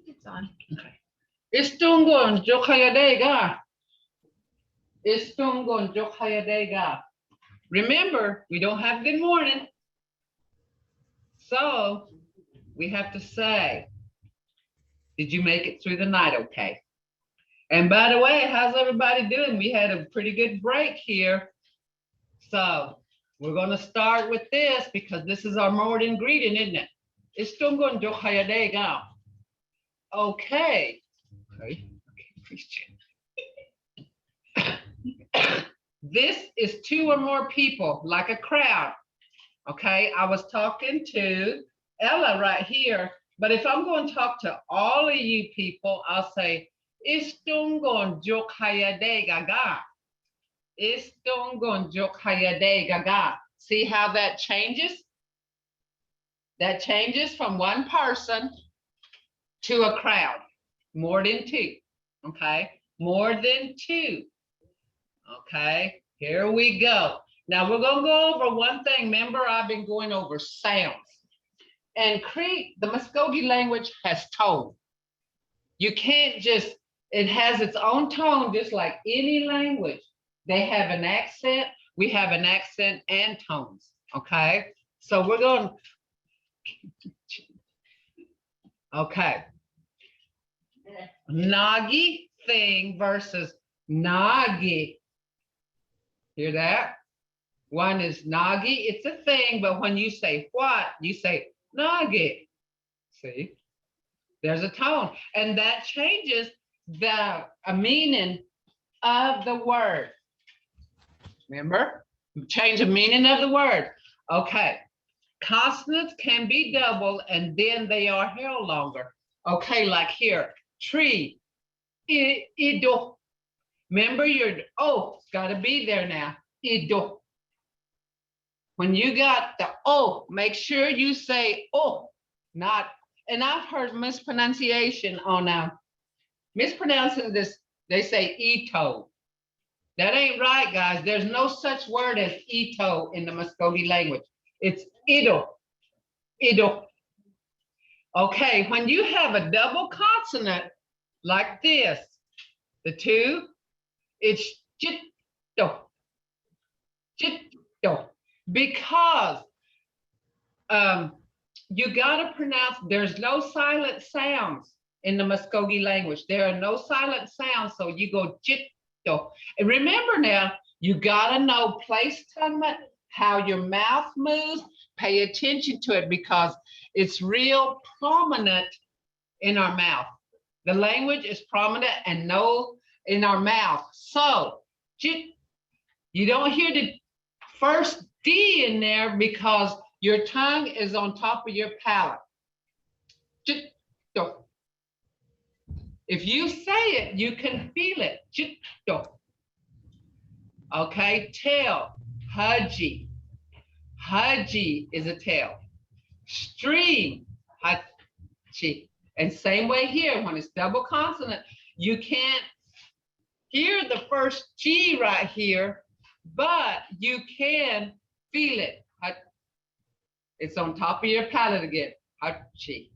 It's on. Okay. Estonkon cukhayvtika. Estonkon cukhayvtika. Remember, we don't have good morning. So we have to say, did you make it through the night okay? And by the way, how's everybody doing? We had a pretty good break here. So we're going to start with this because this is our morning greeting, isn't it? Estonkon cukhayvtika. Okay. Okay, Christian. This is two or more people, like a crowd. Okay, I was talking to Ella right here, but if I'm going to talk to all of you people, I'll say, Estonkon cukhayvtika. Estonkon cukhayvtika. See how that changes? That changes from one person to a crowd. More than two. Okay, more than two. Okay, here we go. Now we're going to go over one thing. Remember, I've been going over sounds. And Crete, the Mvskoke language has tone. You can't just, it has its own tone, just like any language. They have an accent. We have an accent and tones. Okay, so we're going. Okay. Nagi thing versus nagi. Hear that? One is nagi, it's a thing, but when you say what, you say nagi. See? There's a tone. And that changes the meaning of the word. Remember? Change the meaning of the word. Okay. Consonants can be doubled and then they are held longer. Okay, like here, tree. Ido. Remember your oh, it's got to be there now. Ido. When you got the oh, make sure you say oh, not. And I've heard mispronunciation on mispronouncing this. They say ito. That ain't right, guys. There's no such word as ito in the Mvskoke language. It's ido. Ido. Okay, when you have a double consonant like this, the two, it's jitto. Jitto. Because you got to pronounce, there's no silent sounds in the Mvskoke language. There are no silent sounds, so you go jitto. And remember now, you got to know placement, how your mouth moves. Pay attention to it because it's real prominent in our mouth. The language is prominent and no in our mouth. So you don't hear the first D in there because your tongue is on top of your palate. If you say it, you can feel it. Okay, tail, haji. Haji is a tail. Stream, haji. And same way here, when it's double consonant, you can't hear the first G right here, but you can feel it. It's on top of your palate again. Hachi.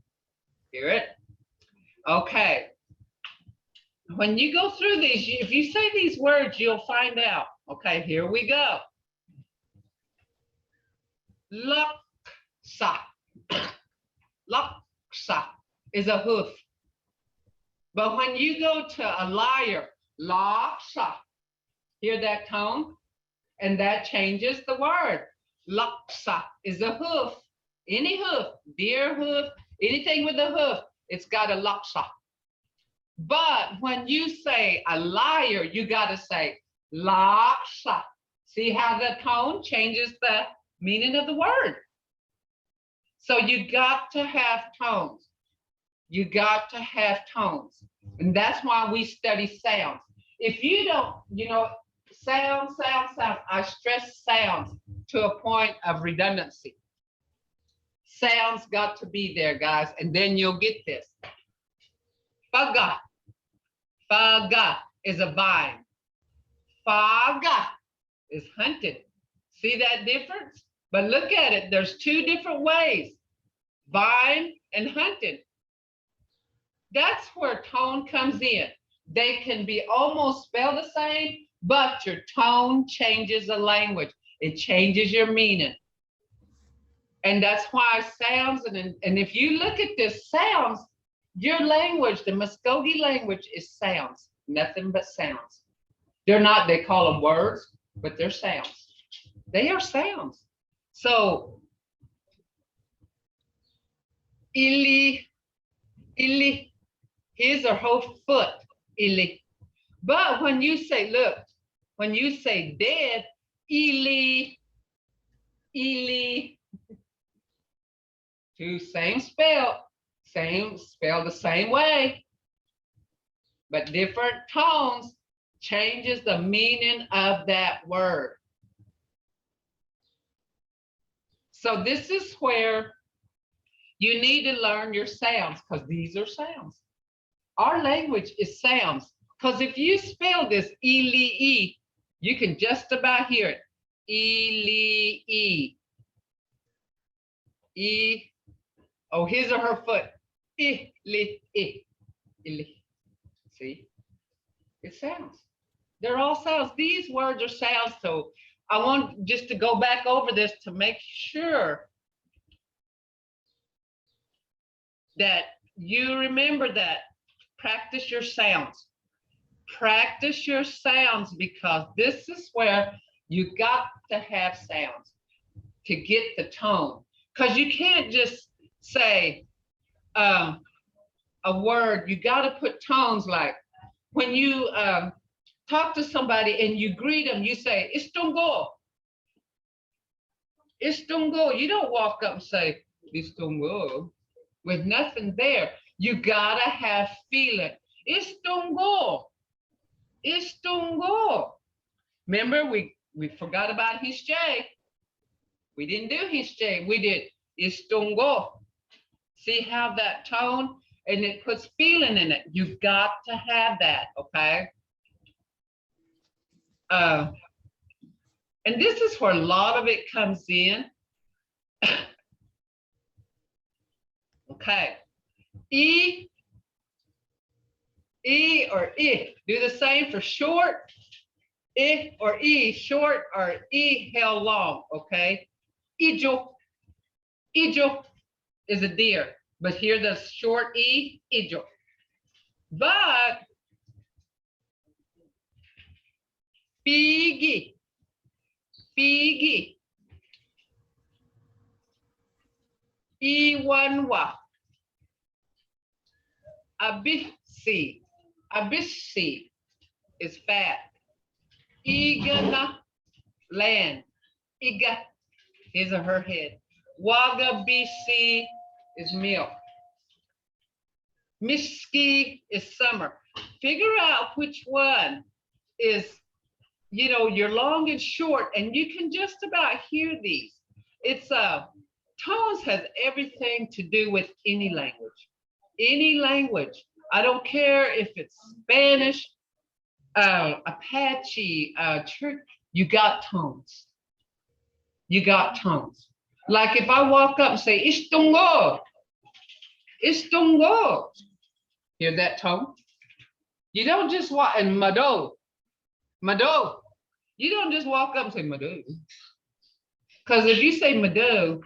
Hear it? Okay. When you go through these, if you say these words, you'll find out. Okay, here we go. Laksa. Laksa is a hoof. But when you go to a liar, laksa, hear that tone? And that changes the word. Laksa is a hoof. Any hoof, deer hoof, anything with a hoof, it's got a laksa. But when you say a liar, you got to say laksa. See how the tone changes the meaning of the word? So you got to have tones. You got to have tones. And that's why we study sounds. If you don't, sound. I stress sounds to a point of redundancy. Sounds got to be there, guys, and then you'll get this. Faga. Faga is a vine. Faga is hunted. See that difference? But look at it. There's two different ways. Vine and hunted. That's where tone comes in. They can be almost spelled the same, but your tone changes the language. It changes your meaning. And that's why sounds, and if you look at this sounds, your language, the Mvskoke language is sounds, nothing but sounds. They're not, they call them words, but they're sounds. They are sounds. So, ili, ili, his or her foot, ili. But when you say, look, when you say dead, ili, ili, two same spell the same way, but different tones changes the meaning of that word. So this is where you need to learn your sounds, because these are sounds. Our language is sounds, because if you spell this ili, you can just about hear it. Ili, e, oh, his or her foot. Ili, ili. See, it sounds. They're all sounds. These words are sounds. So I want just to go back over this to make sure that you remember that. Practice your sounds. Practice your sounds, because this is where you got to have sounds to get the tone. Because you can't just say a word. You got to put tones. Like when you talk to somebody and you greet them, you say, Estonkon. Estonkon. You don't walk up and say, Estonkon, with nothing there. You gotta have feeling. Estonkon. Estonkon. Remember, we forgot about his J. We didn't do his J. We did Estonkon. See how that tone, and it puts feeling in it. You've got to have that, okay? And this is where a lot of it comes in. Okay. E or I. Do the same for short. I or E short, or E held long, okay? Ijo. Ijo is a deer, but here the short E, ijo. But pigi, pigi. Iwanwa. Abisi. Abisi is fat. Igana, land. Iga, his or her head. Wagabisi is milk. Miski is summer. Figure out which one is, you know, your long and short, and you can just about hear these. It's tones has everything to do with any language. Any language. I don't care if it's Spanish, Apache, you got tones. You got tones. Like if I walk up and say, Estonkon, Estonkon. Hear that tone? You don't just walk, and Mvto, Mvto. You don't just walk up and say Mvto. Because if you say Mvto,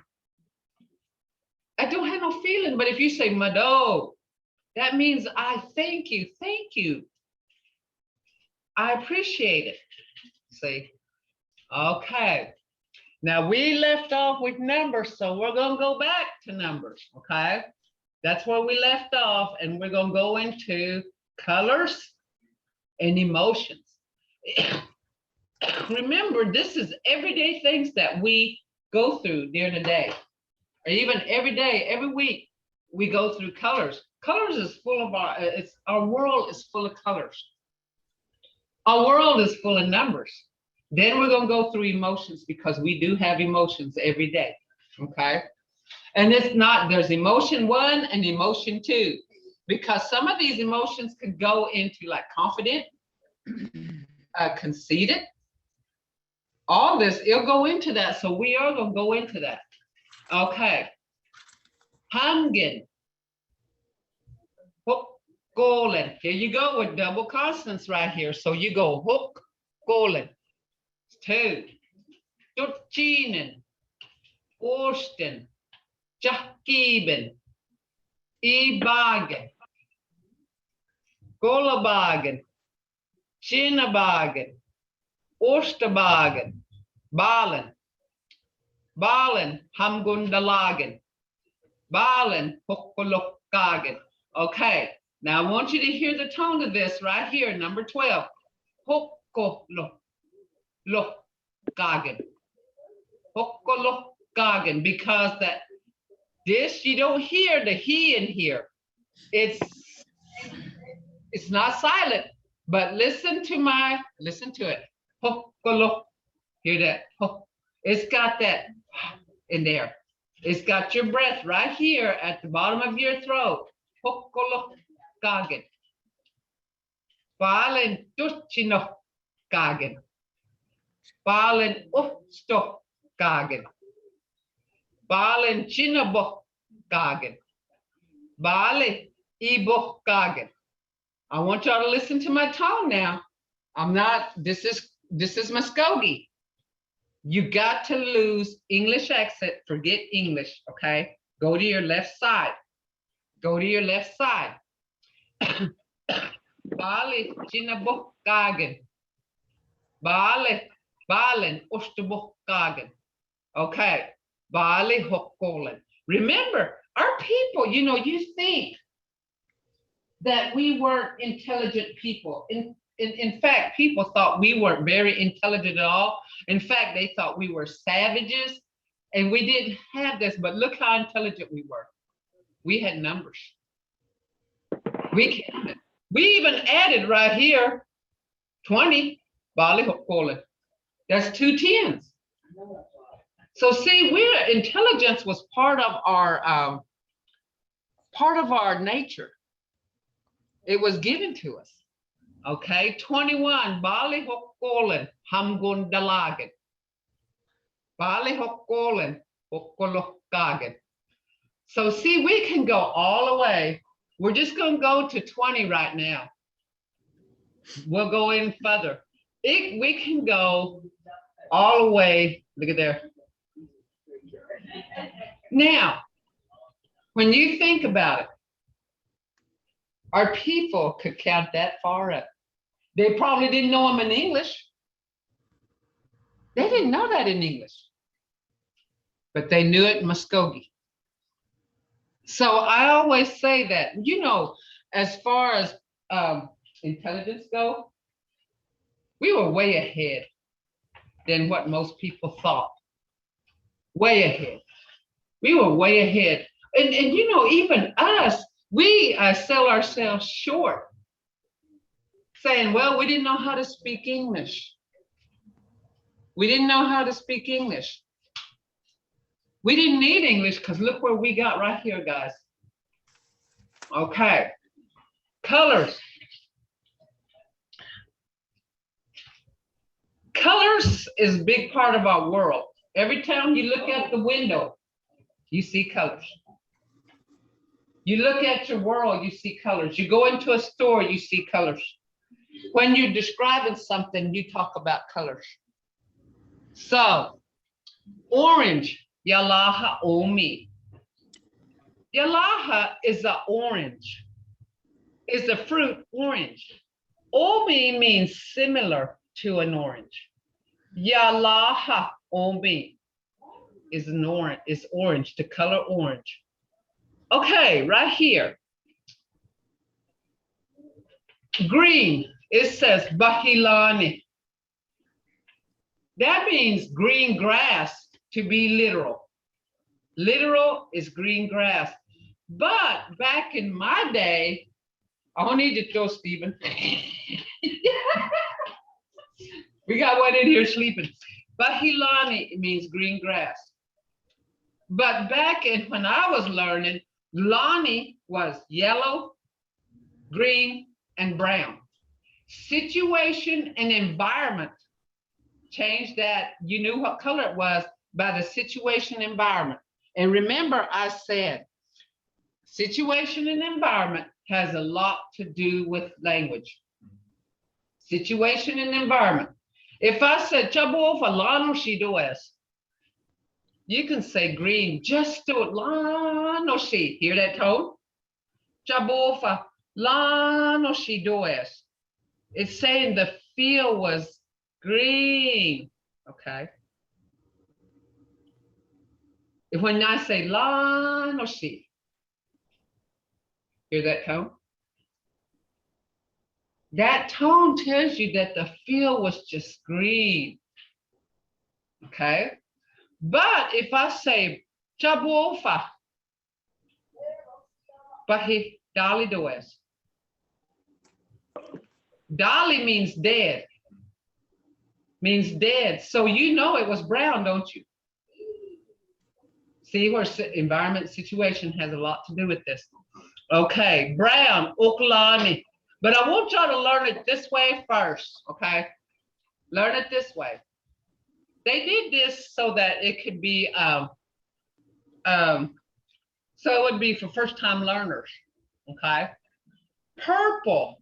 I don't have no feeling, but if you say Mvto, that means I thank you, thank you. I appreciate it. See? Okay. Now we left off with numbers, so we're gonna go back to numbers, okay? That's where we left off, and we're gonna go into colors and emotions. Remember, this is everyday things that we go through during the day, or even every day, every week, we go through colors. Colors is full of our world is full of colors. Our world is full of numbers. Then we're going to go through emotions, because we do have emotions every day, okay? And it's not, there's emotion 1 and emotion 2, because some of these emotions could go into like confident, conceited, all this, it'll go into that. So we are going to go into that. Okay. Hangin. colon. Here you go with double consonants right here. So you go hook, colon. 2. Tutchinen, Orsten, Jachkiben, Ibagen, Golabagen, Chinabagen, Osterbagen, Balen, Balen, Hamgundalagen, Balen, Hokolokagen. Okay, now I want you to hear the tone of this right here, number 12. Hokolokagen. Hokolokagen, because this you don't hear the he in here. It's not silent, but listen to it. Hokolo, hear that? It's got that in there. It's got your breath right here at the bottom of your throat. Hokolokagen. Balen tuchinokagen. Balen ustokagen. Balen chinabokagen. Bale ibokagen. I want y'all to listen to my tone now. This is Mvskoke. You got to lose English accent, forget English, okay? Go to your left side. Go to your left side. Bale chinabokagen. Balen ostobokagen. Okay. Bale hokolen. Remember, our people, you think that we weren't intelligent people. In fact, people thought we weren't very intelligent at all. In fact, they thought we were savages, and we didn't have this, but look how intelligent we were. We had numbers. We even added right here 20, Bale hokolen. That's 2 10s. So see, intelligence was part of our nature. It was given to us. Okay, 21. Bale hokolen hamgundalagen. Bale hokolen hokolokagen. So see, we can go all the way. We're just going to go to 20 right now. We'll go in further. We can go all the way. Look at there. Now, when you think about it, our people could count that far up. They probably didn't know them in English. They didn't know that in English, but they knew it in Mvskoke. So I always say that, as far as intelligence go, we were way ahead than what most people thought. Way ahead. We were way ahead. And even us, we sell ourselves short, saying, well, we didn't know how to speak English. We didn't know how to speak English. We didn't need English because look where we got right here, guys. Okay. Colors. Colors is a big part of our world. Every time you look out the window, you see colors. You look at your world, you see colors. You go into a store, you see colors. When you're describing something, you talk about colors. So, orange, yalaha omi. Yalaha is an orange. Is a fruit orange. Omi means similar to an orange. Yalaha omi is an orange, is orange, the color orange. Okay, right here. Green, it says bahilani. That means green grass, to be literal. Literal is green grass. But back in my day, I don't need to throw Stephen. We got one in here sleeping. Bahilani means green grass. But back when I was learning, Lani was yellow, green, and brown. Situation and environment changed that. You knew what color it was by the situation environment. And remember, I said Situation and environment has a lot to do with language. Situation and environment. If I said, Chabofa lano shidoes, you can say green, just do it, lano shi. Hear that tone? Chabofa lano shidoes. It's saying the field was green, okay? When I say lano shi, hear that tone? That tone tells you that the field was just green, okay? But if I say Chabofa, Bahi Dali does. Dali means dead. Means dead. So you know it was brown, don't you? See where environment situation has a lot to do with this. Okay, brown, Oklani. But I want y'all to learn it this way first, okay? Learn it this way. They did this so that it could be, so it would be for first-time learners, okay? Purple,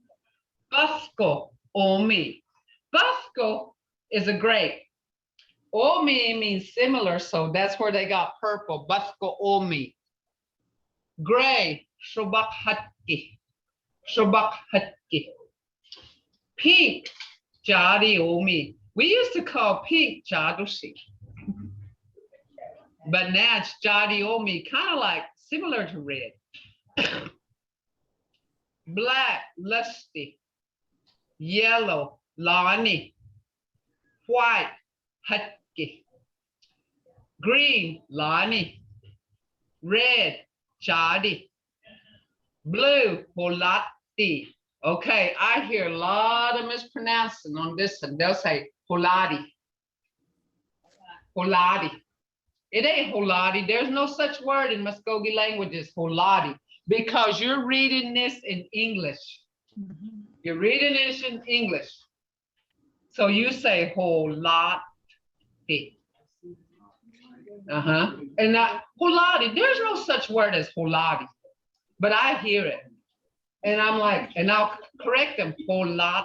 Mvskoke Omi. Mvskoke is a grape. Omi means similar, so that's where they got purple, Mvskoke Omi. Gray, Shobakhatki. Shobakhatki. Pink, Jadi Omi. We used to call pink Jadushi. But now it's Jadi Omi, kind of like similar to red. Black, Lusty. Yellow, Lani. White, Hatki. Green, Lani. Red, Jadi. Blue, Holati. Okay, I hear a lot of mispronouncing on this, and they'll say Holati. Holati. It ain't Holati. There's no such word in Mvskoke language as Holati, because you're reading this in English. You're reading this in English. So you say Holati. And Holati, there's no such word as Holati, but I hear it. And I'm like, and I'll correct them, Holati.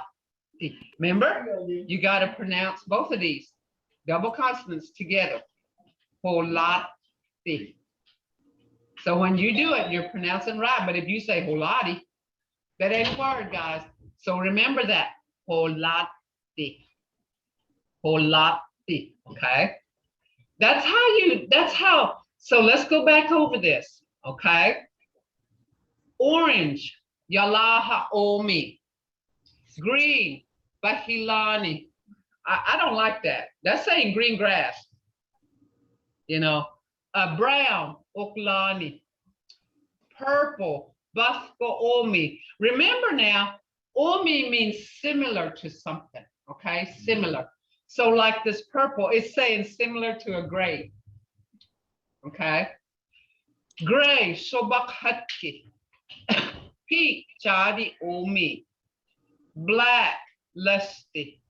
Remember, you got to pronounce both of these double consonants together. Holati. So when you do it, you're pronouncing right. But if you say Holati, that ain't a word, guys. So remember that. Holati. Holati. Okay. That's how. So let's go back over this. Okay. Orange. Yalaha Omi. Green. Bahilani. I don't like that. That's saying green grass. You know, brown, Oklani. Purple, Mvskoke Omi. Remember now, Omi means similar to something, okay? Similar. So like this purple, it's saying similar to a grape, okay? Gray, Shobakhatki. Pink, Jadi Omi. Black, Lusty.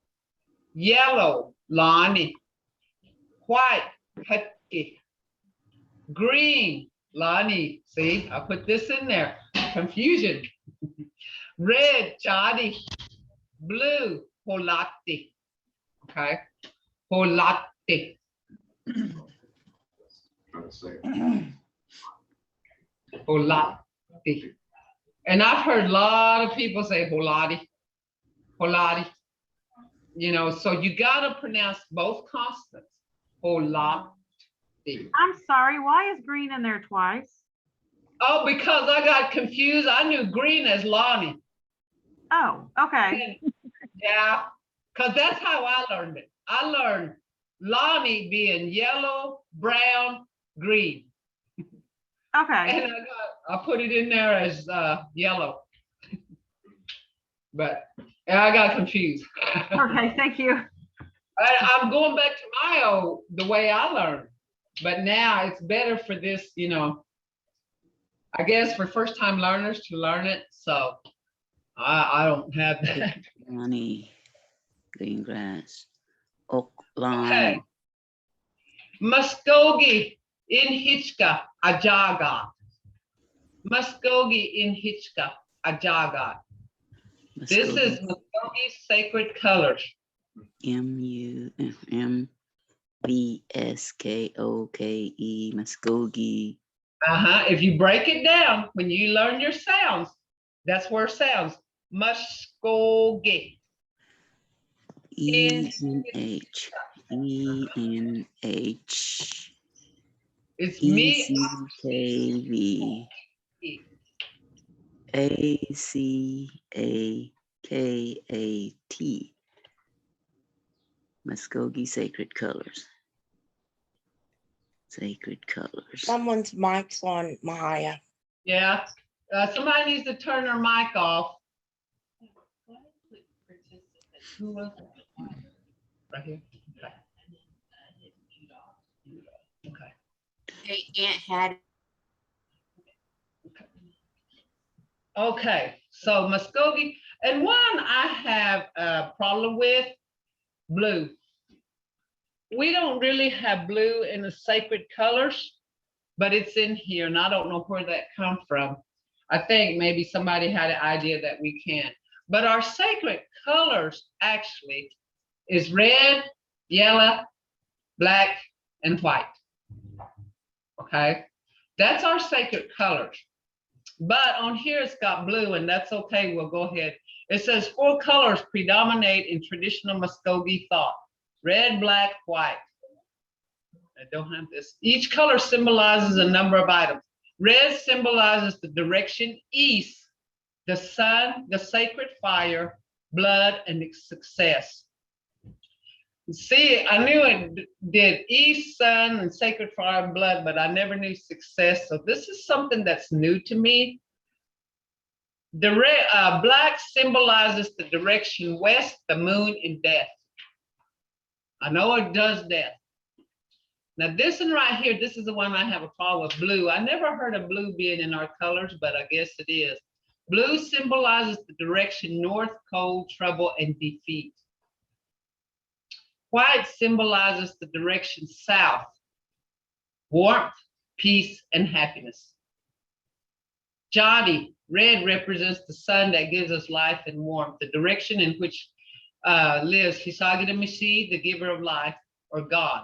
Yellow, Lani. White, Hatki. Green, Lani. See, I put this in there. Confusion. Red, Jadi. Blue, Holati. Okay. Holati. Holati. And I've heard a lot of people say Holati. Holati. You know, so you got to pronounce both consonants. Holati. I'm sorry, why is green in there twice? Oh, because I got confused. I knew green as Lonnie. Oh, okay. And, yeah, because that's how I learned it. I learned Lonnie being yellow, brown, green. Okay. And I put it in there as yellow. But I got confused. Okay, thank you. I'm going back to the way I learned. But now it's better for this, you know, I guess for first time learners to learn it. So I don't have that. Money, green grass, oak lawn. Okay. Mvskoke Language Ajaga. Mvskoke in Hitchka, Ajagat. This is Mvskoke's sacred colors. Mvskoke, Mvskoke. If you break it down, when you learn your sounds, that's where sounds. Mvskoke. ENH. It's me. ECKV. ACAKAT. Mvskoke sacred colors. Sacred colors. Someone's mic's on, Mvhayv. Yeah. Somebody needs to turn their mic off. Who was it? Right here. Okay. Hey, Aunt had. Okay. So Mvskoke, and one I have a problem with, blue. We don't really have blue in the sacred colors, but it's in here, and I don't know where that comes from. I think maybe somebody had an idea that we can. But our sacred colors actually is red, yellow, black, and white. Okay, that's our sacred colors. But on here it's got blue, and that's okay. We'll go ahead. It says 4 colors predominate in traditional Mvskoke thought: red, black, white. I don't have this. Each color symbolizes a number of items. Red symbolizes the direction east, the sun, the sacred fire, blood, and success. See, I knew it did east, sun, and sacred fire, blood, but I never knew success. So this is something that's new to me. The red, black symbolizes the direction west, the moon, and death. I know it does death. Now this one right here, this is the one I have a problem with, blue. I never heard of blue being in our colors, but I guess it is. Blue symbolizes the direction north, cold, trouble, and defeat. White symbolizes the direction south, warmth, peace, and happiness. Jati, red, represents the sun that gives us life and warmth, the direction in which lives Hisagidamisi, the giver of life, or God.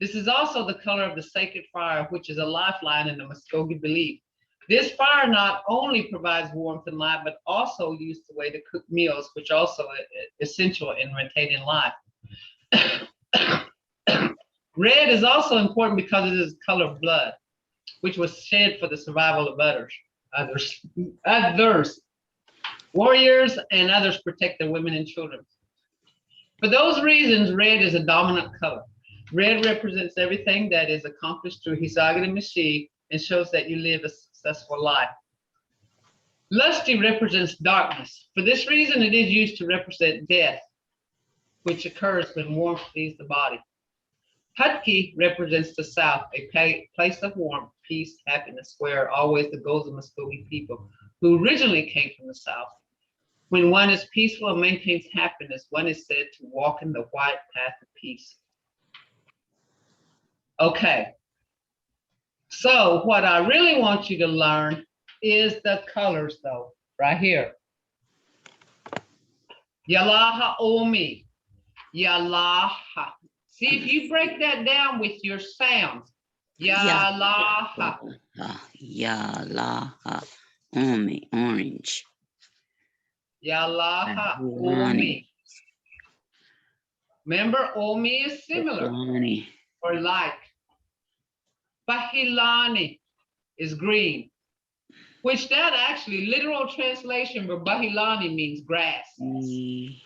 This is also the color of the sacred fire, which is a lifeline in the Mvskoke belief. This fire not only provides warmth and light, but also used the way to cook meals, which also is essential in maintaining life. Red is also important because it is the color of blood, which was shed for the survival of others. Warriors and others protect their women and children. For those reasons, red is a dominant color. Red represents everything that is accomplished through Hisagidamisi and shows that you live a successful life. Lusty represents darkness. For this reason, it is used to represent death, which occurs when warmth leaves the body. Hutki represents the south, a place of warmth, peace, happiness, where always the goals of Mvskoke people who originally came from the south. When one is peaceful and maintains happiness, one is said to walk in the white path of peace. Okay, so what I really want you to learn is the colors though, right here. Yalaha Omi, Yalaha. See if you break that down with your sounds. Yalaha. Yalaha. Omi, orange. Yalaha Omi. Remember, Omi is similar or like. Bahilani is green, which that actually literal translation for Bahilani means grass. It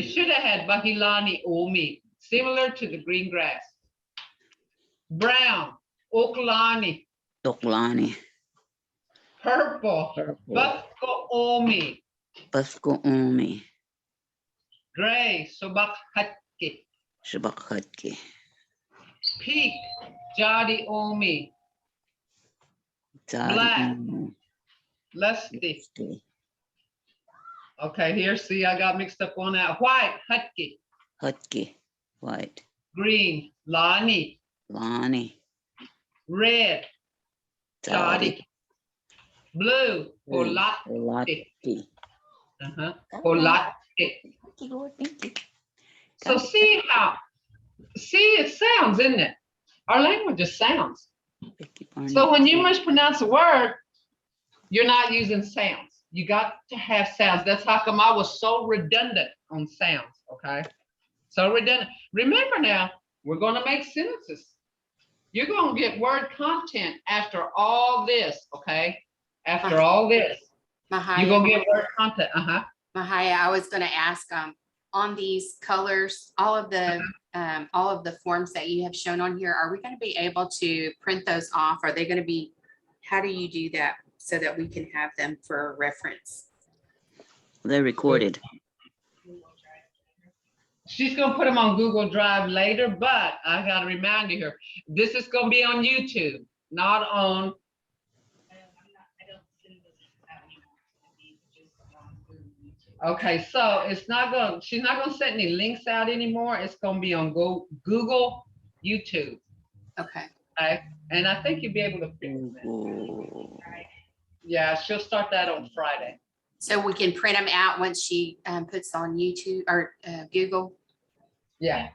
should have had Bahilani Omi, similar to the green grass. Brown, Oklani. Oklani. Purple, Bafko Omi. Bafko Omi. Gray, Sobakhatki. Shabakhatki. Pink, Jati Omi. Black, Lusty. Okay, here, see, I got mixed up on that. White, Hutki. Hutki, white. Green, Lani. Lani. Red, Toddy. Blue. Polati. Polati. Polati. Thank you, Lord. Thank you. So see it sounds, isn't it? Our language is sounds. Thank you, Barnett. So when you mispronounce a word, you're not using sounds. You got to have sounds. That's how come I was so redundant on sounds, okay? So redundant. Remember now, we're going to make sentences. You're going to get word content after all this, okay? After all this, you're going to get word content. Mvhayv, I was gonna ask, on these colors, all of the forms that you have shown on here, are we gonna be able to print those off? Are they gonna be, how do you do that so that we can have them for reference? They're recorded. She's going to put them on Google Drive later, but I got to remind you here, this is going to be on YouTube, not on. Okay, so it's not going, she's not going to send any links out anymore. It's going to be on Google YouTube. Okay. Okay, and I think you'll be able to fix Google. it. Yeah, she'll start that on Friday. So we can print them out once she puts on YouTube or Google? Yeah,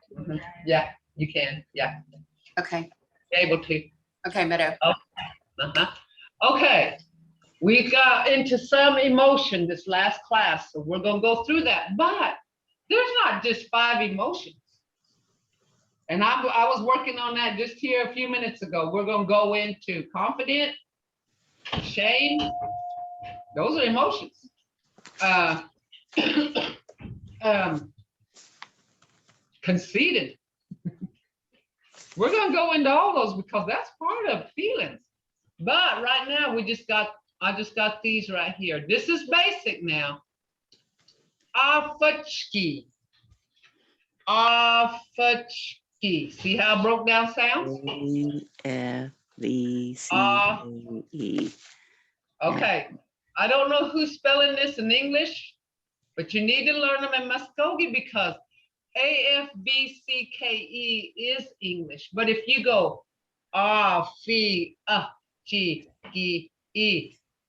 yeah, you can, yeah. Okay. Be able to. Okay, Mvto. Okay, we got into some emotion this last class, so we're gonna go through that, but there's not just 5 emotions. And I was working on that just here a few minutes ago. We're gonna go into confident, shame, those are emotions. Conceited. We're gonna go into all those because that's part of feelings. But right now I just got these right here. This is basic now. Afachki. Afachki. See how I broke down sounds? A-F-V-C-A-E. Okay. I don't know who's spelling this in English, but you need to learn them in Mvskoke because A-F-V-C-K-E is English. But if you go A-F-G-E,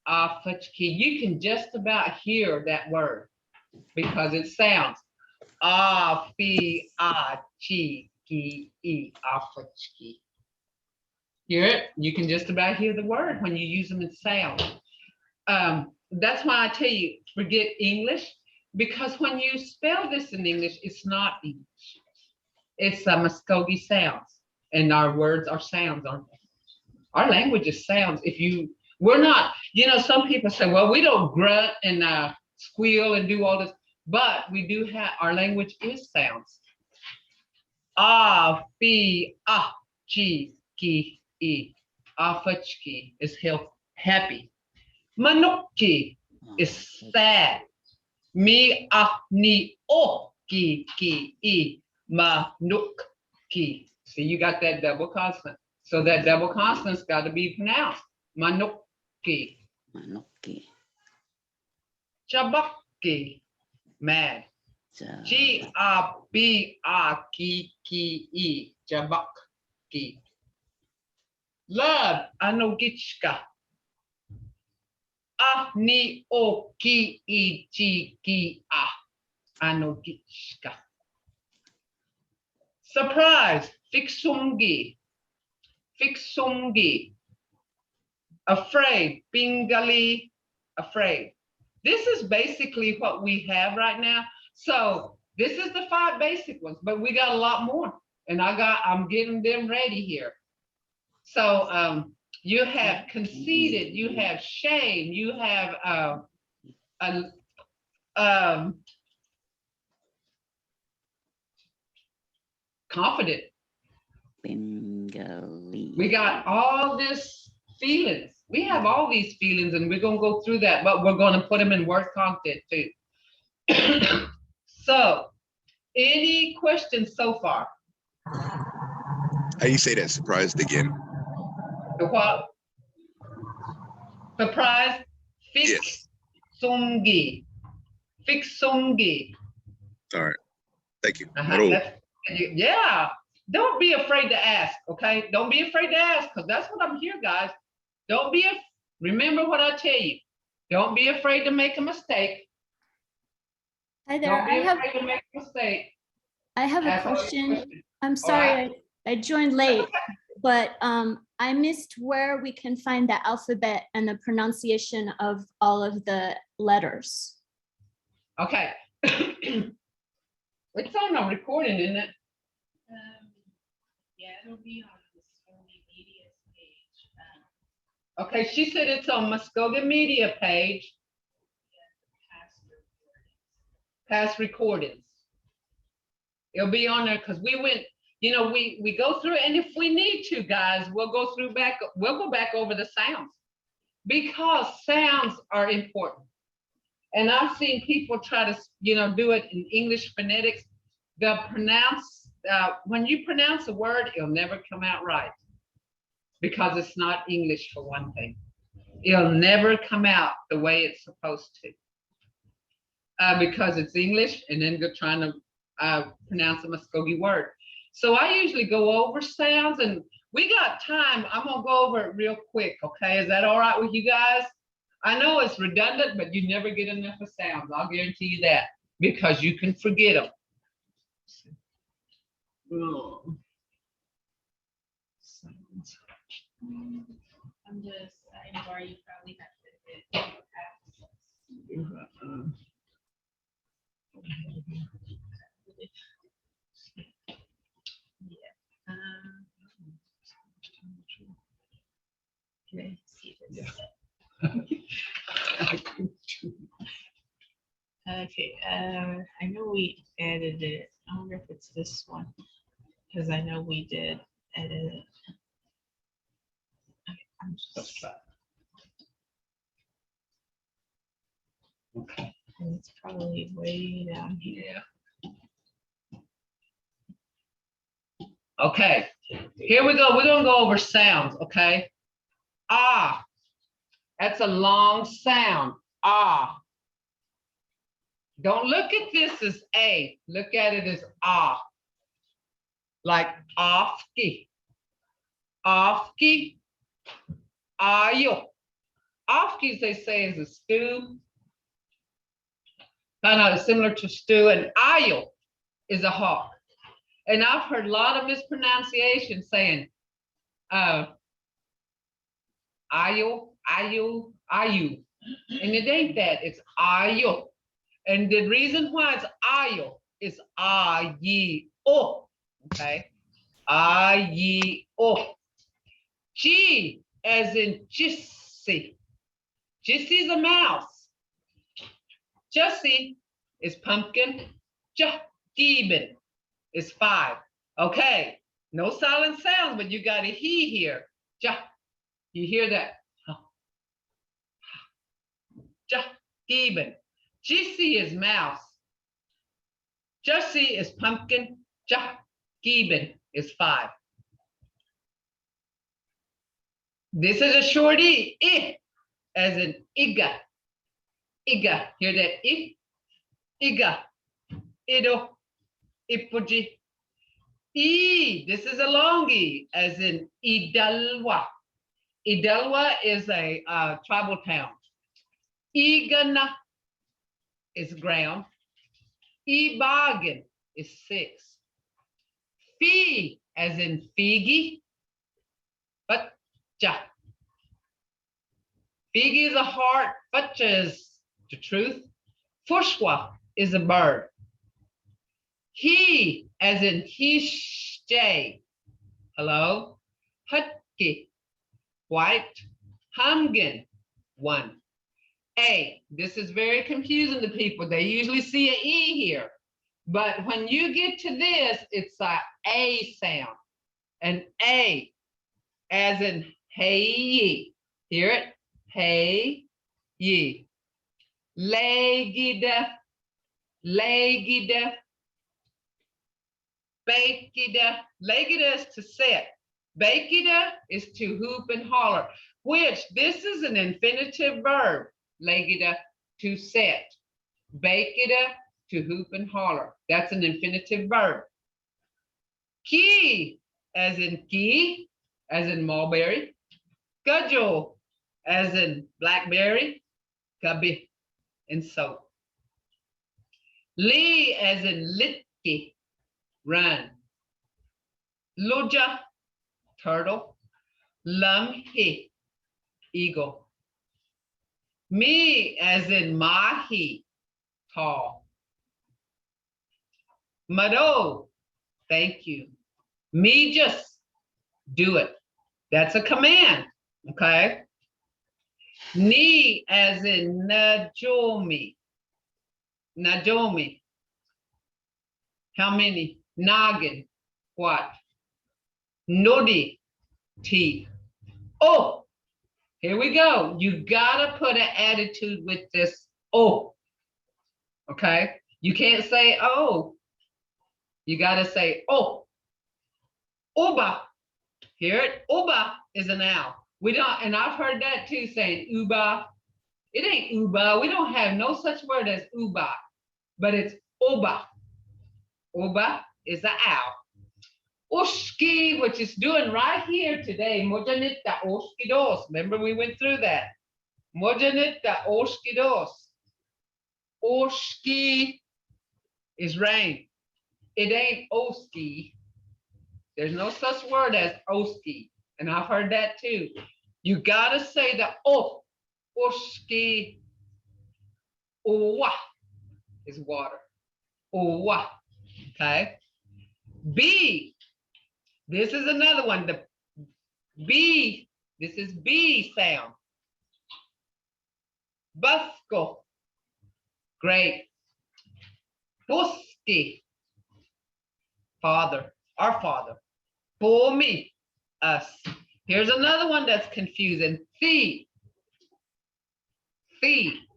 Afachki, you can just about hear that word because it sounds A-F-G-E, Afachki. Hear it? You can just about hear the word when you use them in sound. That's why I tell you, forget English, because when you spell this in English, it's not English. It's Mvskoke sounds, and our words are sounds, aren't they? Our language is sounds. We're not, some people say, well, we don't grunt and squeal and do all this, but we do have, our language is sounds. A-F-G-E, Afachki is happy. Mvhayv is sad. Mi-a-ni-o-ki-ki-e, Mvhayv. See, you got that double consonant. So that double consonant's got to be pronounced. Mvhayv. Chabaki, mad. G-a-b-a-ki-ki-e, Chabaki. Love, Anogichka. A-ni-o-ki-i-chi-ki-a, Anogichka. Surprise, Fixungi. Afraid, Bengali, afraid. This is basically what we have right now. So this is the 5 basic ones, but we got a lot more. And I'm getting them ready here. So you have conceited, you have shame, you have confident. Bengali. We got all this feelings. We have all these feelings, and we're going to go through that, but we're going to put them in word content too. So, any questions so far? How you say that? Surprised again? The what? Surprise? Fixungi. Fixungi. All right. Thank you. Yeah. Don't be afraid to ask, okay? Don't be afraid to ask, because that's what I'm here, guys. Don't be, remember what I tell you. Don't be afraid to make a mistake. Hi there. Don't be afraid to make a mistake. I have a Ask me a question. I'm All sorry, I joined late, but I missed where we can find the alphabet and the pronunciation of all of the letters. Okay. It's on a recording, isn't it? Yeah, it'll be on the Sony Media's page. Okay, she said it's on Mvskoke Media page, past recordings. It'll be on there because we went, you know, we go through, and if we need to, guys, we'll go back over the sounds because sounds are important. And I've seen people try to, you know, do it in English phonetics. When you pronounce a word, it'll never come out right because it's not English for one thing. It'll never come out the way it's supposed to because it's English, and then they're trying to pronounce a Mvskoke word. So I usually go over sounds, and we got time. I'm gonna go over it real quick, okay? Is that all right with you guys? I know it's redundant, but you never get enough of sounds. I'll guarantee you that because you can forget them. Oh. Sounds. I'm just saying, or you probably have to get access. Yeah. Okay. See this. Okay, I know we added it. I wonder if it's this one, because I know we did edit it. Okay, I'm Let's just, try. Okay. and it's probably way down here. Yeah. Okay, here we go. We're gonna go over sounds, okay? Ah, that's a long sound. Ah. Don't look at this as A. Look at it as ah. Like ofki. Ofki. Ayo. Ofki, they say, is a stew. Kind of similar to stew, and ayo is a hawk. And I've heard a lot of mispronunciation saying ayo, ayu. And it ain't that, it's ayo. And the reason why it's ayo is ayi-o, okay? Ayi-o. G as in jissy. Jissy's a mouse. Jessie is pumpkin. Gieben is 5. Okay, no silent sounds, but you got a he here. You hear that? Gieben. Jissy is mouse. Jessie is pumpkin. Gieben is 5. This is a short E. I as in iga. Iga. Hear that? I. Iga. Ido. Ipuji. E. This is a long E as in Idalwa. Idalwa is a tribal town. Igana is ground. Ibagen is 6. Fee as in Figi. But ja. Figi is a heart. Fatja is the truth. Fushwa is a bird. He as in Hishjay. Hello. Hutki. White. Hamgen. 1. A. This is very confusing to people. They usually see an E here. But when you get to this, it's a sound. An A as in hey ye. Hear it? Hey ye. Legide. Legide. Bakida. Legida is to set. Bakida is to hoop and holler, which this is an infinitive verb. Legida, to set. Bakida, to hoop and holler. That's an infinitive verb. Ki, as in mulberry. Gudgel, as in blackberry, kabi, and soap. Li as in litki, run. Luja, turtle. Lumhi, eagle. Me as in mahi, tall. Mado, thank you. Me just, do it. That's a command, okay? Ni as in najomi. Najomi. How many? Noggin, what? Nodi, teeth. Oh, here we go. You gotta put an attitude with this oh, okay? You can't say oh. You gotta say oh. Uba. Hear it? Uba is an owl. We don't, and I've heard that too, saying uba. It ain't uba. We don't have no such word as uba, but it's uba. Uba is an owl. Ushki, which is doing right here today. Mojanita oskidos. Remember we went through that. Mojanita oskidos. Oski is rain. It ain't oski. There's no such word as oski. And I've heard that too. You gotta say the oh, oski, owa is water. Owa, okay? B, this is another one. The B, this is B sound. Busco, great. Buski, father, our father. For me, us. Here's another one that's confusing. Fee. Fee.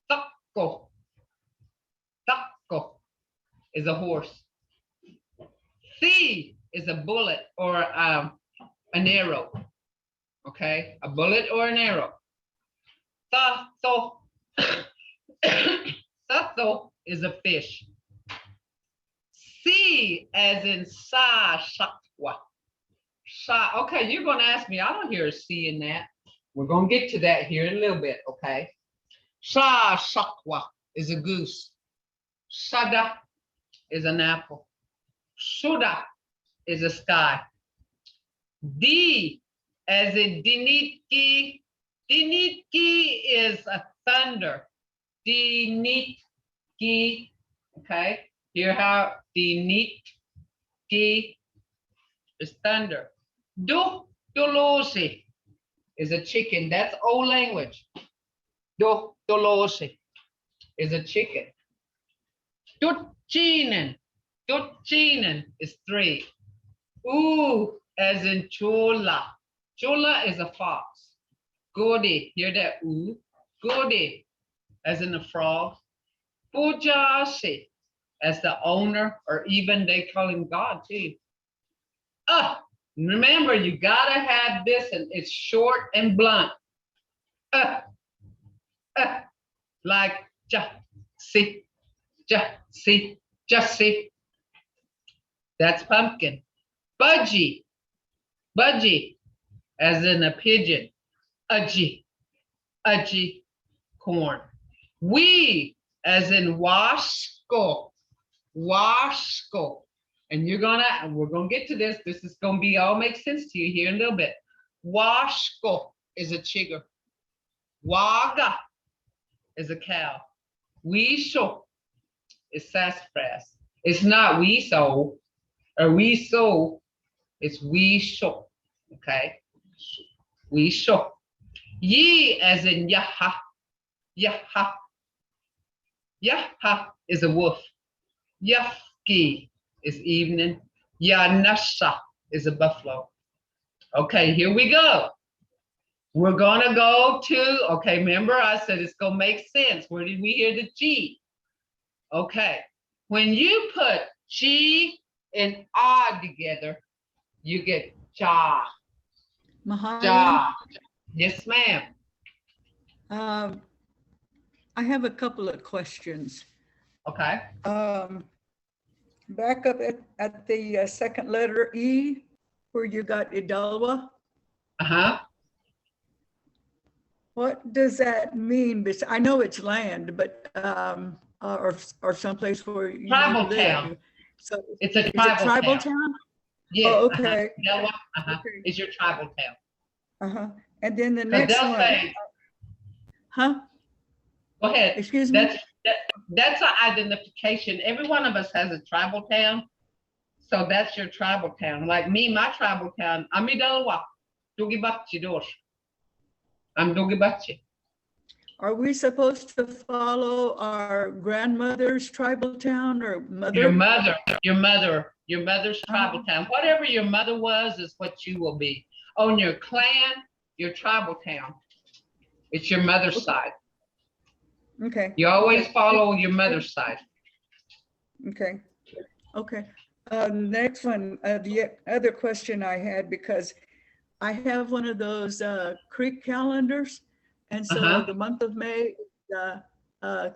Taco. Taco is a horse. Fee is a bullet or an arrow. Okay, a bullet or an arrow. Sato. Sato is a fish. C as in sa shakwa. Sa, okay, you're gonna ask me, I don't hear a C in that. We're gonna get to that here in a little bit, okay? Sa shakwa is a goose. Sada is an apple. Suda is a sky. D as in dinitki. Dinitki is a thunder. Dinitki, okay? Hear how dinitki is thunder. Dolosi is a chicken. That's old language. Dolosi is a chicken. Tutchinen. Tutchinen is 3. Ooh, as in chola. Chola is a fox. Godi, hear that ooh? Godi, as in a frog. Pujasi, as the owner, or even they call him God too. Remember, you gotta have this, and it's short and blunt. Like just see. That's pumpkin. Budgie, budgie, as in a pigeon. Udgy, corn. We, as in washko, and we're gonna get to this. This is gonna be all make sense to you here in a little bit. Washko is a chigger. Waga is a cow. Weesho is sassafras. It's not weeso or weeso, it's weesho, okay? Weesho. Ye as in yaha, yaha. Yaha is a wolf. Yafki is evening. Yanasha is a buffalo. Okay, here we go. We're gonna go to, okay, remember I said it's gonna make sense. Where did we hear the G? Okay, when you put G and A together, you get ja. Mvhayv, Ja. Yes, ma'am. I have a couple of questions. Okay. Back up at the second letter E, where you got Idalwa. Uh-huh. What does that mean? I know it's land, but, or someplace where you Tribal live. town. So It's a is it tribal tribal town. town? Yes. Oh, okay. That one, Okay. is your tribal town. Uh-huh. And then the 'Cause next they'll one, say, huh? go ahead. Excuse me? That's an identification. Every one of us has a tribal town. So that's your tribal town. Like me, my tribal town, Amidalawa, Dugibachi Dosh. I'm Dugibachi. Are we supposed to follow our grandmother's tribal town or mother? Your mother's tribal town. Whatever your mother was is what you will be. On your clan, your tribal town. It's your mother's side. Okay, You always follow your mother's side. okay, okay. Next one, the other question I had, because I have one of those Creek calendars. And so the month of May,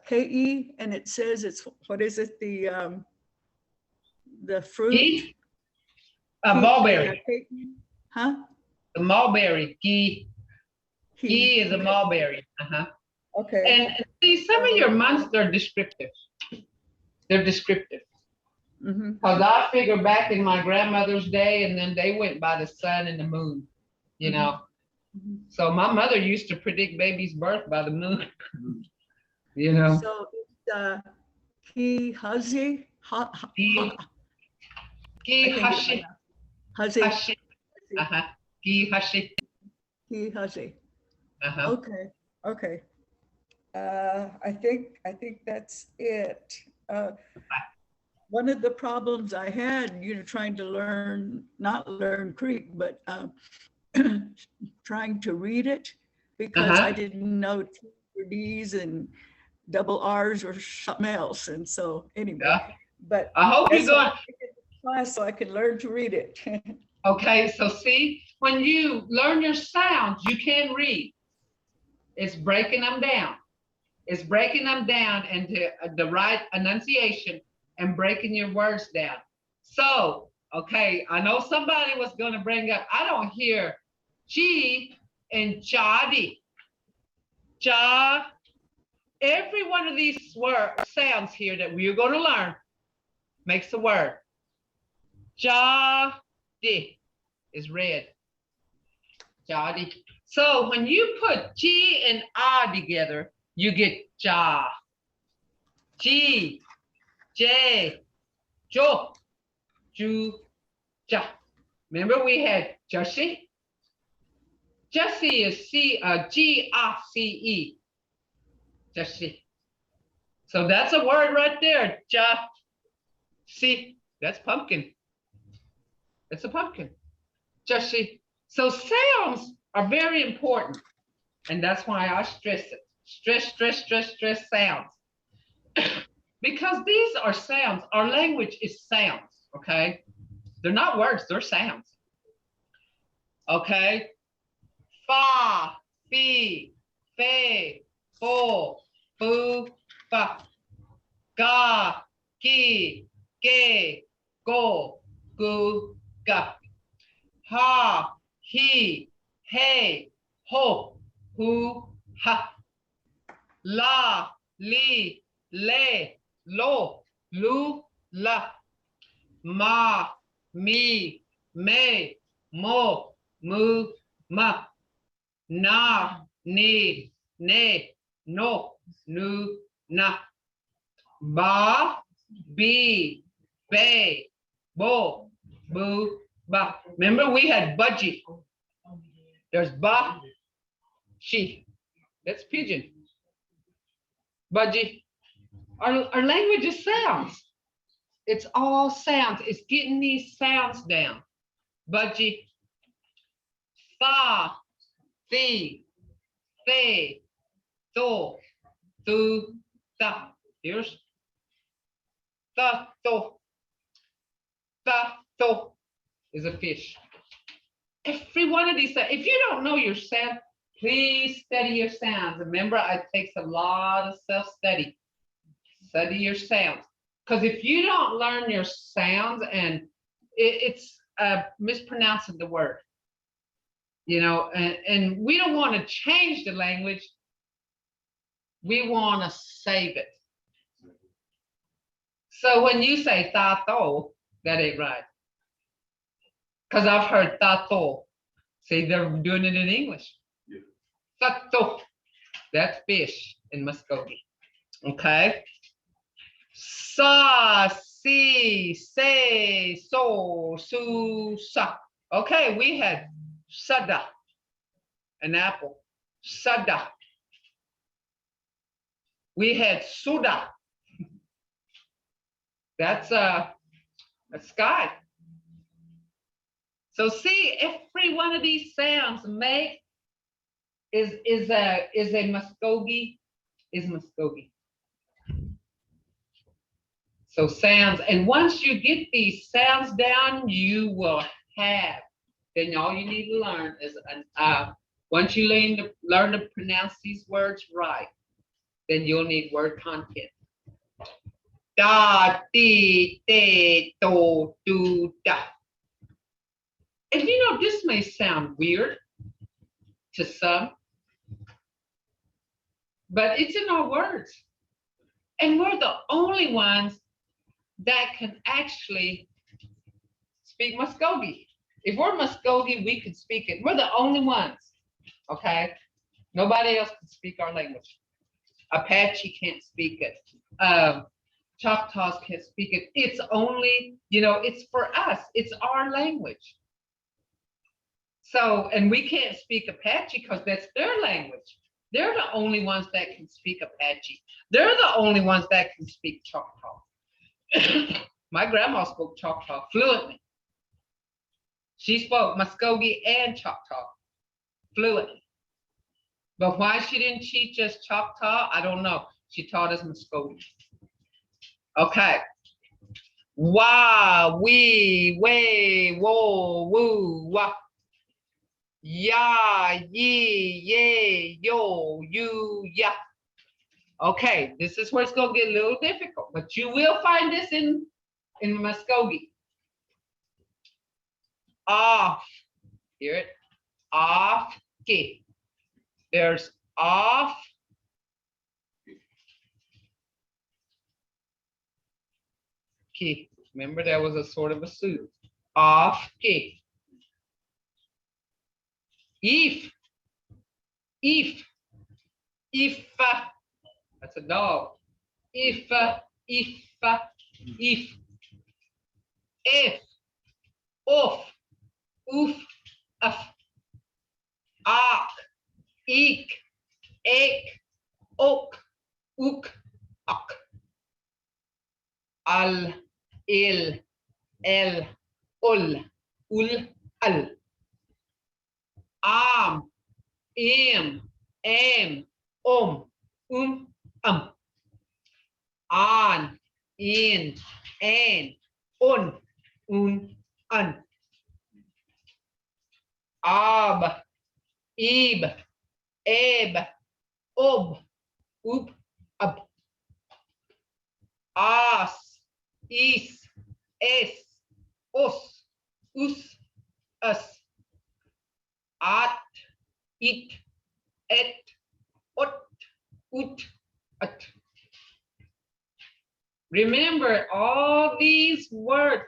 KE, and it says it's, what is it? The fruit? Ghee? Mulberry. Huh? The mulberry. Ghee. Ghee is a mulberry. Okay. And see, some of your months, they're descriptive. They're descriptive. Because I figure back in my grandmother's day, and then they went by the sun and the moon, you know. So my mother used to predict baby's birth by the moon, you know. So it's Kihazi? Kihashi. Hazi. Kihashi. Kihazi. Okay, okay. I think that's it. One of the problems I had, trying to learn, not learn Creek, but trying to read it, because I didn't know T's or D's and double R's or something else. And so anyway, but I hope you're going class so I can learn to read it. Okay, so see, when you learn your sounds, you can read. It's breaking them down. It's breaking them down into the right enunciation and breaking your words down. So, okay, I know somebody was going to bring up, I don't hear G and Jadi. Ja. Every one of these sounds here that we're going to learn makes a word. Jadi is red. Jadi. So when you put G and A together, you get Ja. G, J, Jo, Ju, Ja. Remember we had Jesse? Jesse is G-A-C-E. Jesse. So that's a word right there. Ja. See, that's pumpkin. It's a pumpkin. Jesse. So sounds are very important. And that's why I stress it. Stress sounds. Because these are sounds. Our language is sounds, okay? They're not words, they're sounds. Okay? Fa, fi, fe, fo, fu, fa. Ga, gi, ge, go, gu, ga. Ha, he, hey, ho, hu, ha. La, li, le, lo, lu, la. Ma, mi, me, mo, mu, ma. Na, ni, ne, no, nu, na. Ba, bi, be, bo, bu, ba. Remember we had budgie. There's ba, she. That's pigeon. Budgie. Our language is sounds. It's all sounds. It's getting these sounds down. Budgie. Fa, fi, fe, do, du, da. Here's da, do. Da, do is a fish. Every one of these, if you don't know your sound, please study your sounds. Remember, it takes a lot of self-study. Study your sounds. Because if you don't learn your sounds, and it's mispronouncing the word. you know, and we don't want to change the language. We want to save it. So when you say tato, that ain't right. Because I've heard tato. See, they're doing it in English. Tato. That's fish in Mvskoke. Okay. Sa, si, say, so, su, sa. Okay, we had sada, an apple. Sada. We had suda. That's a sky. So see, every one of these sounds make is a Mvskoke, is Mvskoke. So sounds, and once you get these sounds down, you will have. Then all you need to learn is once you learn to pronounce these words right, then you'll need word content. Da, di, de, do, do, da. And you know, this may sound weird to some, but it's in our words. And we're the only ones that can actually speak Mvskoke. If we're Mvskoke, we can speak it. We're the only ones, okay? Nobody else can speak our language. Apache can't speak it. Choctaws can't speak it. It's only, you know, it's for us. It's our language. So, and we can't speak Apache because that's their language. They're the only ones that can speak Apache. They're the only ones that can speak Choctaw. My grandma spoke Choctaw fluently. She spoke Mvskoke and Choctaw fluently. But why she didn't teach us Choctaw, I don't know. She taught us Mvskoke. Okay. Wa, we, way, wo, woo, wa. Ya, ye, ye, yo, you, ya. Okay, this is where it's going to get a little difficult, but you will find this in Mvskoke. Off, hear it? Off, ki. There's off. Ki. Remember, that was a sort of a suit. Off, ki. If. That's a dog. If. Off. Oof. Af. Ak. Ik. Ek. Ok. Ook. Ak. Al. Il. El. Ul. Ul. Al. Am. Am. An. In. An. Un. An. Ab. Ib. Eb. Ob. Oop. Ab. As. Is. Es. Os. Us. Us. At. It. Et. Ot. Ut. At. Remember all these words.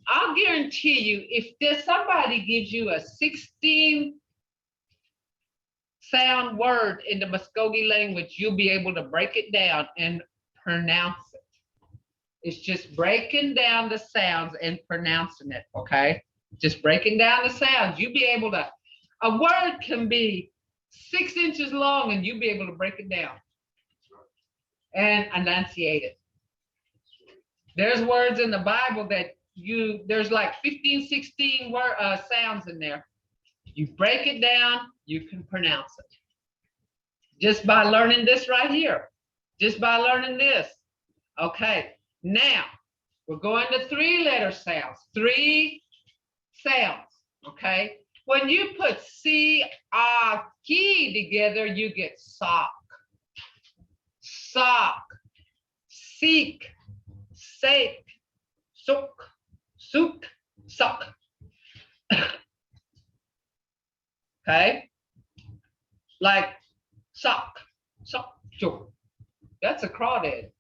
I'll guarantee you, if somebody gives you a 16 sound word in the Mvskoke language, you'll be able to break it down and pronounce it. It's just breaking down the sounds and pronouncing it, okay? Just breaking down the sounds. You'll be able to, a word can be 6 inches long and you'll be able to break it down and enunciate it. There's words in the Bible that there's like 15, 16 sounds in there. You break it down, you can pronounce it. Just by learning this right here. Just by learning this. Okay, now we're going to 3-letter sounds. 3 sounds, okay? When you put si, a, ki together, you get sock. Sock, seek, sake, sook, sook, suck. Okay? Like sock, choke. That's a crawdad.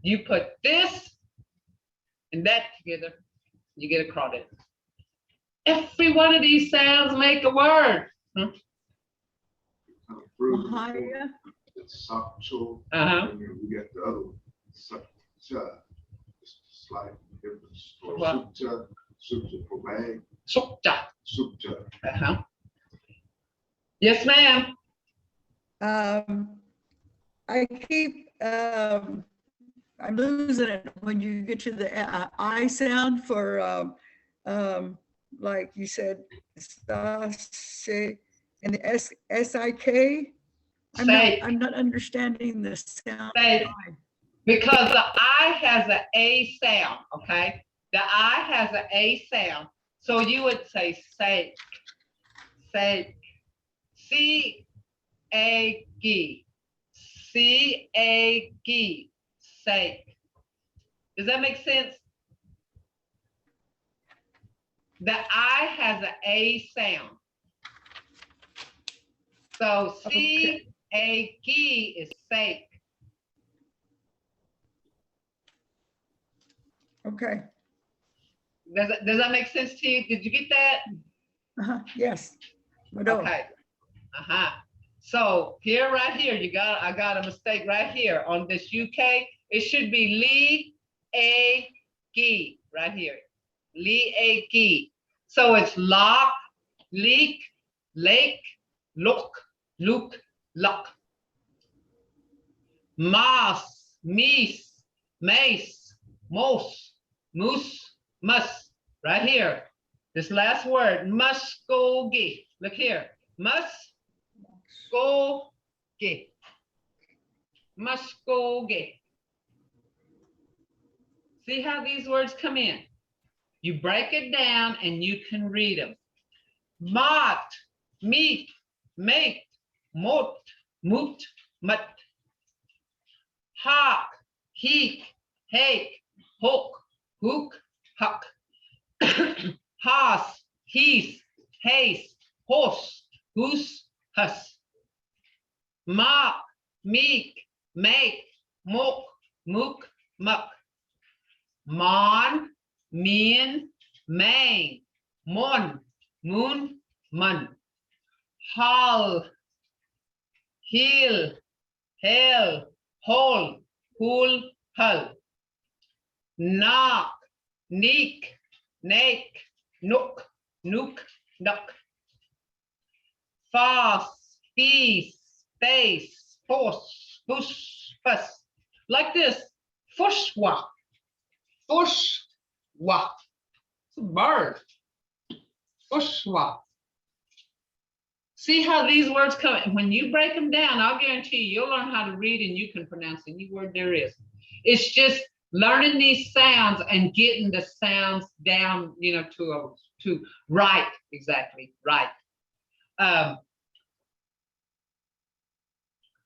You put this and that together, you get a crawdad. Every one of these sounds make a word. Mvhayv. It's Sakcho. Uh-huh. And then we got the other one, Sakcha. It's slight difference. Or What? Sukcha for bag. Sukcha. Sukcha. Uh-huh. Yes, ma'am. I keep, I'm losing it when you get to the I sound for, like you said, and the S-I-K. Say. I'm not understanding the sound. Say. Because the I has an A sound, okay? The I has an A sound. So you would say sake, sake, C-A-G, C-A-G, sake. Does that make sense? The I has an A sound. So C-A-G is sake. Okay. Does that make sense to you? Did you get that? Yes. Mvto. Okay. So here, right here, I got a mistake right here on this UK. It should be Lee A G right here. Lee A G. So it's lock, leak, lake, look, luke, luck. Moss, meese, mace, mose, moose, mus. Right here. This last word, Mvskoke. Look here. Mvskoke. Mvskoke. See how these words come in? You break it down and you can read them. Mot, meet, make, mot, moot, mut. Hawk, heek, hake, hook, hook, huck. Hoss, heath, haste, horse, goose, huss. Mock, meek, make, mook, mook, muck. Mon, mean, main, mon, moon, mun. Hull, heel, hail, hole, hool, hull. Knock, neek, nake, nook, nook, duck. Fast, feast, face, force, push, fuss. Like this. Fushwa. Fushwa. It's a bird. Fushwa. See how these words come? When you break them down, I'll guarantee you'll learn how to read and you can pronounce any word there is. It's just learning these sounds and getting the sounds down, you know, to right, exactly, right.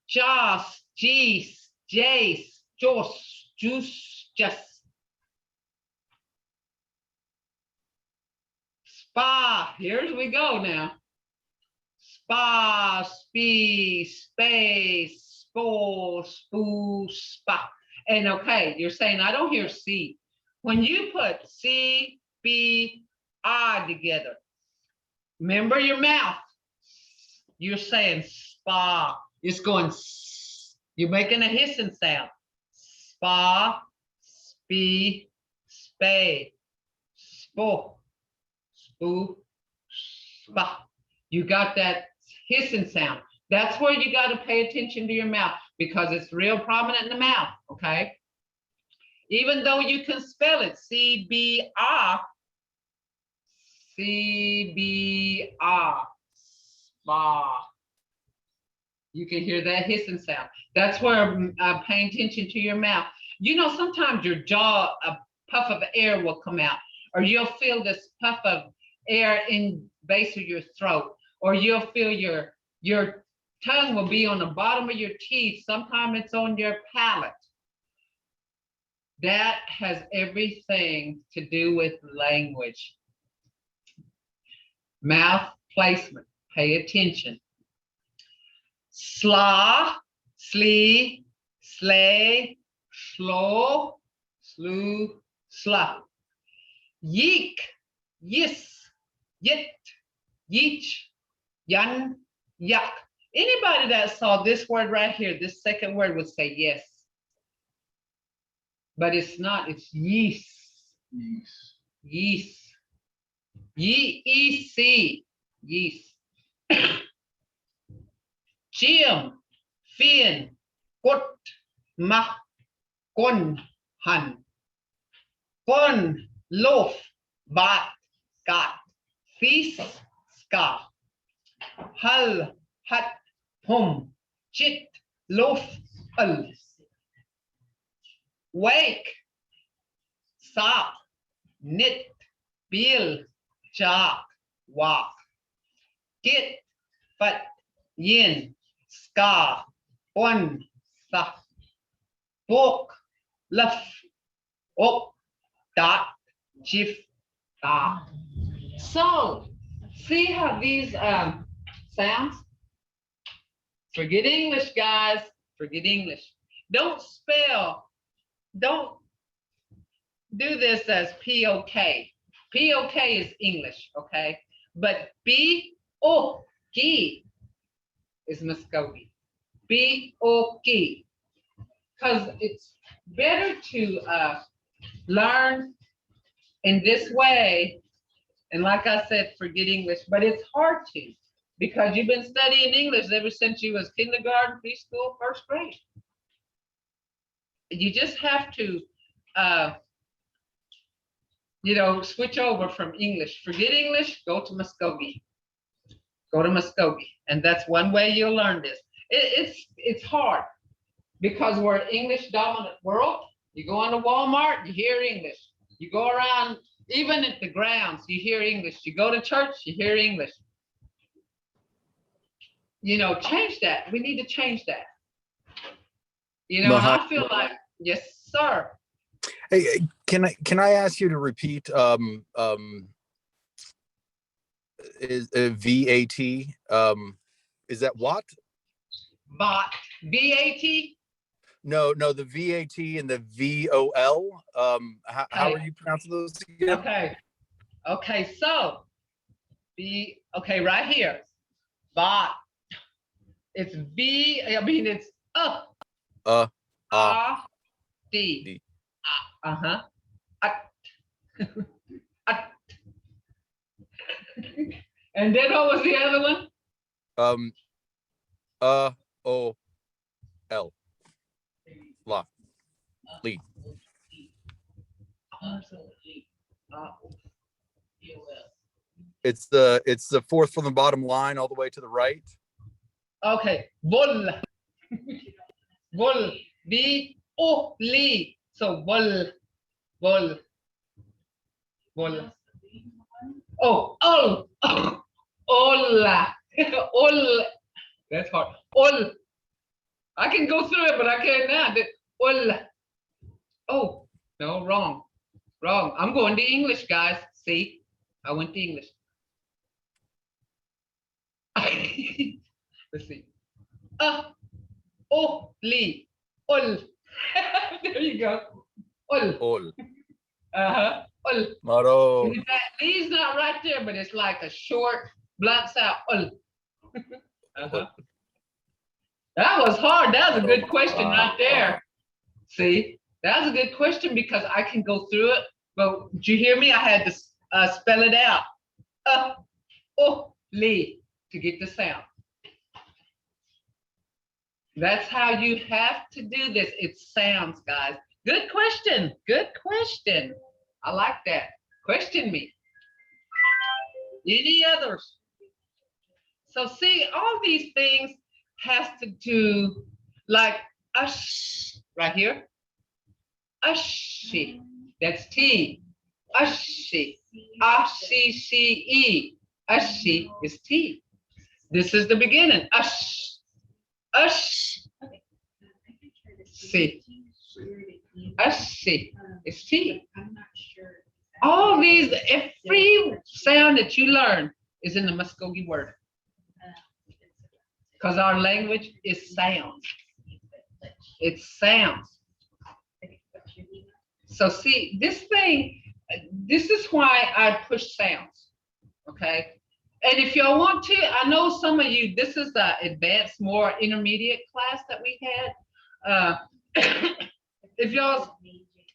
Joss, geese, jace, joss, juice, just. Spa, here we go now. Spa, spee, space, spore, spoo, spa. And okay, you're saying, I don't hear C. When you put C, B, R together, remember your mouth. You're saying spa. It's going, you're making a hissing sound. Spa, spee, spade, spo, spoo, spa. You got that hissing sound. That's where you got to pay attention to your mouth because it's real prominent in the mouth, okay? Even though you can spell it, C-B-R, C-B-R, spa. You can hear that hissing sound. That's where paying attention to your mouth. You know, sometimes your jaw, a puff of air will come out, or you'll feel this puff of air in base of your throat, or you'll feel your tongue will be on the bottom of your teeth. Sometimes it's on your palate. That has everything to do with language. Mouth placement. Pay attention. Sla, slee, slay, slow, slew, sla. Yeek, yis, yit, yeech, yan, yak. Anybody that saw this word right here, this second word would say yes. But it's not, it's yeast. Yeast. Yeast. Yeast. Yeast. Jim, fin, gut, ma, gon, han. Gon, loaf, bat, gat, feast, ska. Hal, hat, hum, chit, loaf, al. Wake, sock, knit, bill, jock, walk. Get, fat, yin, ska, on, sa. Book, luff, op, dot, jif, da. So, see how these sounds? Forget English, guys. Forget English. Don't don't do this as P-O-K. P-O-K is English, okay? But B-O-K is Mvskoke. B-O-K. Because it's better to learn in this way. And like I said, forget English, but it's hard to, because you've been studying English ever since you was kindergarten, preschool, first grade. You just have to, switch over from English. Forget English, go to Mvskoke. Go to Mvskoke. And that's one way you'll learn this. It's hard because we're an English dominant world. You go into Walmart, you hear English. You go around, even at the grounds, you hear English. You go to church, you hear English. Change that. We need to change that. And I feel like, yes, sir. Hey, can I ask you to repeat is VAT? Is that what? Bot. VAT? No, the VAT and the VOL. How are you pronouncing those again? Okay, so right here. Bot. It's V, it's D. Uh-huh. And then what was the other one? O L. La. Lee. It's the fourth from the bottom line all the way to the right. Okay. Vol. Vol. V-O-L. So vol. Vol. Vol. Oh, ol. Ola. Ol. That's hard. Ol. I can go through it, but I can't now. Ol. Oh, no, wrong. Wrong. I'm going to English, guys. See? I went to English. Let's see. Oli. Ol. There you go. Ol. Ol. Uh-huh. Ol. Maro. He's not right there, but it's like a short blunt sound. Ol. Uh-huh. That was hard. That was a good question right there. See, that was a good question because I can go through it. But did you hear me? I had to spell it out. Oli to get the sound. That's how you have to do this. It sounds, guys. Good question. Good question. I like that. Question me. Any others? So see, all these things has to do like ush right here. Ushi. That's T. Ushi. Ushi. Ushi is T. This is the beginning. Ush. Ush. See. Ushi is T. All these, every sound that you learn is in the Mvskoke word. because our language is sound. It's sounds. So see, this thing, this is why I push sounds, okay? And if y'all want to, I know some of you, this is the advanced, more intermediate class that we had. If y'all,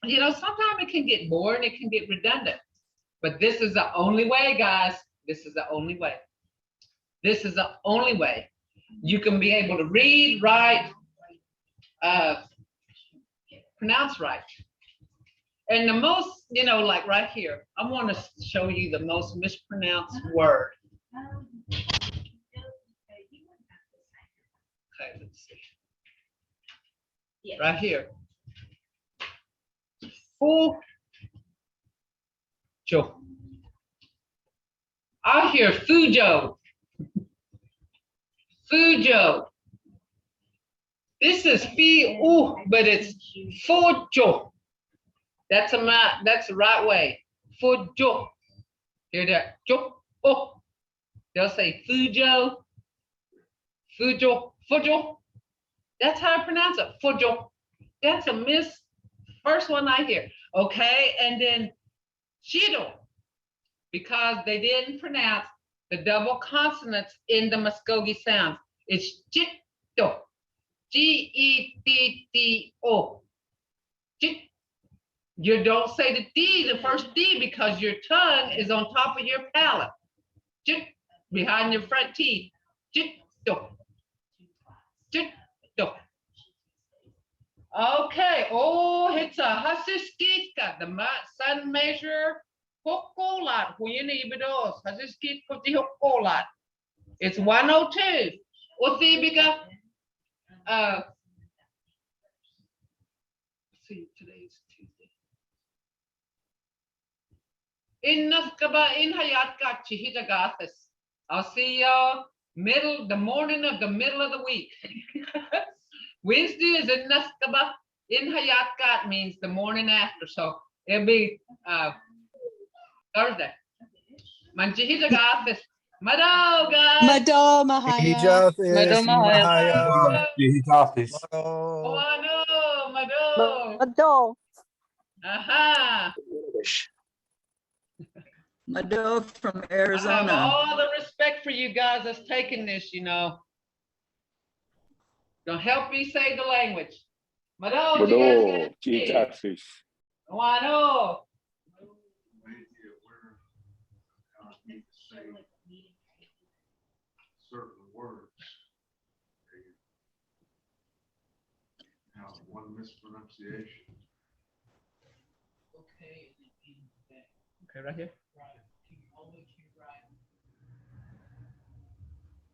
you know, sometimes it can get boring, it can get redundant, but this is the only way, guys. This is the only way. This is the only way you can be able to read, write, pronounce right. And the most, you know, like right here, I want to show you the most mispronounced word. Okay, let's see. Right here. Fujo. I hear Fujo. Fujo. This is Fu, but it's Fujo. That's the right way. Fujo. Hear that? Jo. Oh. They'll say Fujo. Fujo. Fujo. That's how I pronounce it. Fujo. That's a first one I hear. Okay, and then Shido, because they didn't pronounce the double consonants in the Mvskoke sounds. It's Jito. G-E-T-T-O. Jit. You don't say the D, the first D, because your tongue is on top of your palate. Jit. Behind your front teeth. Jito. Jito. Okay. Oh, it's a hasiskika, the sun measure. Hokolat. It's 102. Uthibiga. See, today's Tuesday. In Naskaba, in Hayatka, Chihitagathis. I'll see y'all the morning of the middle of the week. Wednesday is in Naskaba. In Hayatkat means the morning after. So it'll be Thursday. Manchihitagathis. Mado, guys. Mado Mahaya. Mvhayv, Jihitatis. Mado. Mado. Aha. Mado from I have Arizona. all the respect for you guys that's taking this, you know. Don't help me say the language. Mado, you guys get it? Jihitatis. Wano. Maybe aware of how you say certain words. Now, one mispronunciation. Okay, right here.